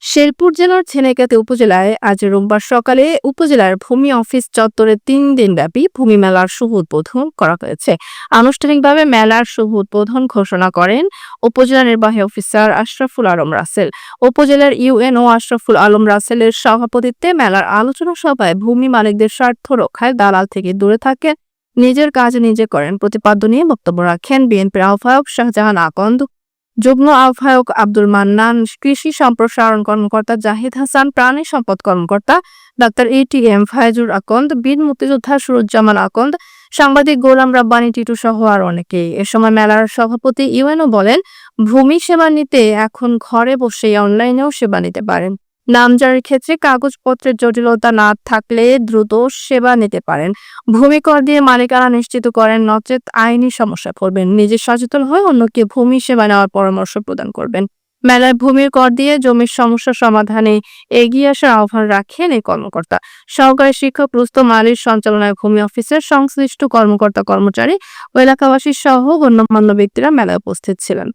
শেরপুর জেলার ঝিনাইগাতী উপজেলায় আজ রোববার সকালে উপজেলার ভূমি অফিস চত্বরে ৩ দিনব্যাপী ভূমি মেলার শুভ উদ্বোধন করা হয়েছে। আনুষ্ঠানিকভাবে মেলার শুভ উদ্বোধন ঘোষণা করেন উপজেলা নির্বাহী অফিসার আশরাফুল আলম রাসেল। উপজেলার ইউএনও আশরাফুল আলম রাসেলের সভাপতিত্বে মেলার আলোচনা সভায় ভূমি মালিকদের স্বার্থ রক্ষায় দালাল থেকে দূরে থাকে, নিজের কাজ নিজে করেন প্রতিপাদ্য নিয়ে বক্তব্য রাখেন বিএনপির আহ্বায়ক শাহজাহান আকন্দ, যুগ্ম আহ্বায়ক আব্দুল মান্নান, কৃষি সম্প্রসারণ কর্মকর্তা জাহিদ হাসান, প্রাণী সম্পদ কর্মকর্তা ডাক্তার এটিএম ফায়জুর আকন্দ, বীর মুক্তিযোদ্ধা সুরুজ্জামান আকন্দ, সাংবাদিক গোলাম রাব্বানী টিটু সহ আর অনেকেই। এ সময় মেলার সভাপতি ইউএনও বলেন, ভূমি সেবা নিতে এখন ঘরে বসেই অনলাইনেও সেবা নিতে পারেন। নামজারির ক্ষেত্রে কাগজপত্রের জটিলতা না থাকলে দ্রুত সেবা নিতে পারেন। ভূমি কর দিয়ে মালিকানা নিশ্চিত করেন, নচেত আইনি সমস্যায় পড়বেন। নিজে সচেতন হয়ে অন্যকে ভূমি সেবা নেওয়ার পরামর্শ প্রদান করবেন। মেলায় ভূমির কর দিয়ে জমির সমস্যা সমাধানে এগিয়ে আসার আহ্বান রাখেন এই কর্মকর্তা। সহকারী শিক্ষক রুস্তম আলীর সঞ্চালনায় ভূমি অফিসের সংশ্লিষ্ট কর্মকর্তা কর্মচারী ও এলাকাবাসী সহ গণ্যমান্য ব্যক্তিরা মেলায় উপস্থিত ছিলেন।